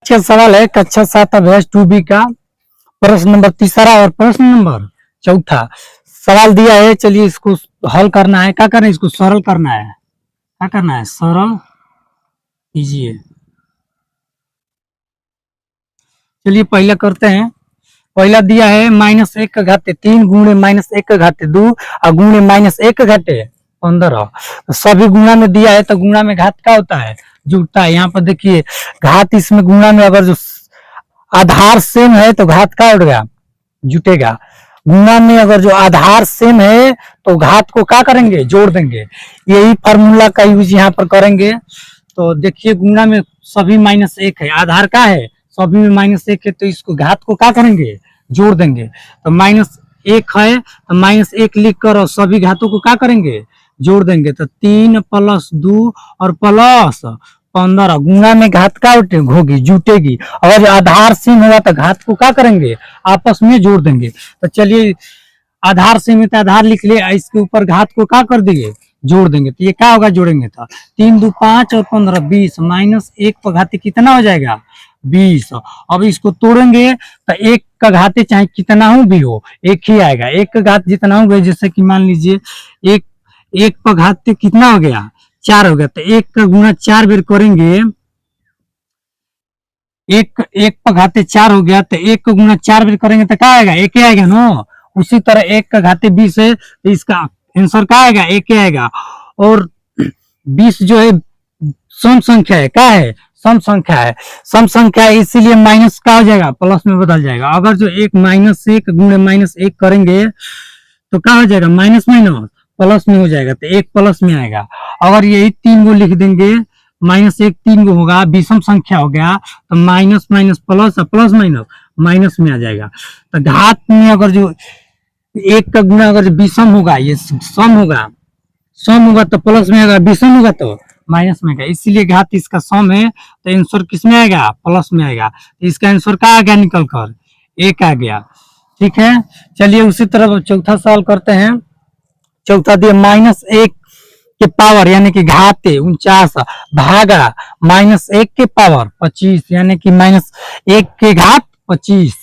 क्या सवाल है कक्षा 7 अभ्यास 2B का प्रश्न नंबर 3 और प्रश्न नंबर 4 सवाल दिया है। चलिए इसको हल करना है। क्या करना है? इसको सरल करना है। क्या करना है? सरल कीजिए। चलिए पहला करते हैं। पहला दिया है -1 का घाते 3 गुणे -1 का घाते 2 और गुणे -1 का घाते 15। सभी गुणा में दिया है तो गुणा में घात क्या होता है? जुड़ता है। यहाँ पर देखिए घात इसमें गुणा में अगर जो आधार सेम है तो घात क्या उड़ेगा? जुटेगा। गुणा में अगर जो आधार सेम है तो घात को क्या करेंगे? जोड़ देंगे। यही फार्मूला का यूज यहाँ पर करेंगे। तो देखिए गुणा में सभी -1 है, आधार का है सभी में -1 है, तो इसको घात को क्या करेंगे? जोड़ देंगे। तो -1 है तो -1 लिख कर और सभी घातों को क्या करेंगे? जोड़ देंगे। तो 3 + 2 और प्लस 15 गुणा में घात क्या होगी? जुटेगी। अगर आधार सेम होगा तो घात को क्या करेंगे? आपस में जोड़ देंगे। तो चलिए आधार सेम है तो आधार लिख ले, इसके ऊपर घात को क्या कर दिए? जोड़ देंगे। तो ये क्या होगा? जोड़ेंगे तो 3 2 5 और 15 20 -1 पर घाते कितना हो जाएगा? 20। अब इसको तोड़ेंगे तो 1 का घाते चाहे कितना हो भी हो एक ही आएगा। 1 का घात जितना हो गया, जैसे कि मान लीजिए 1 पर घाते कितना हो गया? 4 हो गया। तो 1 का गुना 4 बेर करेंगे। 1 पर घाते 4 हो गया तो 1 का गुना 4 बेर करेंगे तो क्या आएगा? 1 ही आएगा ना। उसी तरह 1 का घाते 20 है तो इसका आंसर क्या आएगा? 1 ही आएगा। और 20 जो है सम संख्या है। क्या है? सम संख्या है। सम संख्या है इसीलिए माइनस का हो जाएगा? प्लस में बदल जाएगा। अगर जो 1 -1 गुणे -1 करेंगे तो क्या हो जाएगा? माइनस माइनस प्लस में हो जाएगा। तो 1 प्लस में आएगा। अगर यही 3 गो लिख देंगे, -1 3 गो होगा, विषम संख्या हो गया तो minus minus plus plus minus minus में आ जाएगा। तो घात में अगर जो 1 का गुना अगर विषम होगा, ये सम होगा तो प्लस में आएगा, विषम होगा तो माइनस में आएगा। इसीलिए घात इसका सम है तो आंसर किस में आएगा? प्लस में आएगा। तो इसका आंसर क्या आ गया? निकल कर 1 आ गया। ठीक है। चलिए उसी तरह चौथा सवाल करते हैं। चौथा दिया -1 के पावर यानी कि घाते 49 भागा -1 के पावर 25 यानी कि -1 के घात 25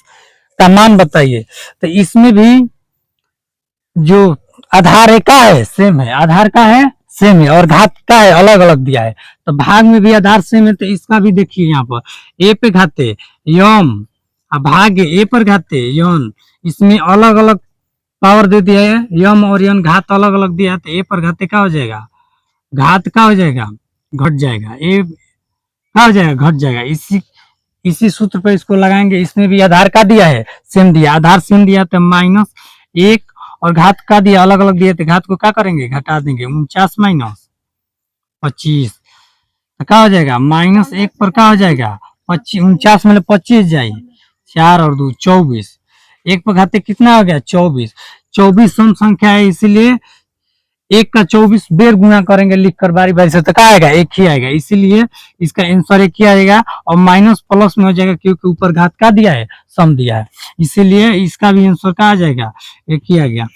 का मान बताइए। तो इसमें भी जो आधार है क्या है? सेम है। आधार का है? सेम है। और घात का है? अलग अलग दिया है। तो भाग में भी आधार सेम है तो इसका भी देखिए यहाँ पर a पे घाते यम भाग a पर घाते यन, इसमें अलग अलग पावर दे दिया है। यम और यन घात अलग अलग दिया है तो a पर घाते क्या हो जाएगा? घात क्या हो जाएगा? घट जाएगा। ए क्या हो जाएगा? घट जाएगा। इसी सूत्र पर इसको लगाएंगे। इसमें भी आधार का दिया है? सेम दिया। आधार सेम दिया तो -1 और घात का दिया अलग अलग दिया तो घात को क्या करेंगे? घटा देंगे। 49 - 25 तो क्या हो जाएगा? -1 पर क्या हो जाएगा? 49 में 25 जाए 4 और 2 24। 1 पर घाते कितना हो गया? 24। 24 सम संख्या है इसीलिए 1 का 24 बेर गुणा करेंगे लिख कर बारी बारी से तो क्या आएगा? 1 ही आएगा। इसीलिए इसका आंसर 1 ही आएगा और माइनस प्लस में हो जाएगा क्योंकि ऊपर घात का दिया है, सम दिया है। इसीलिए इसका भी आंसर क्या आ जाएगा? 1 ही आ गया।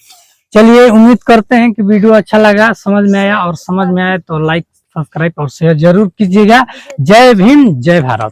चलिए उम्मीद करते हैं कि वीडियो अच्छा लगा, समझ में आया, और समझ में आया तो लाइक सब्सक्राइब और शेयर जरूर कीजिएगा। जय भीम, जय भारत।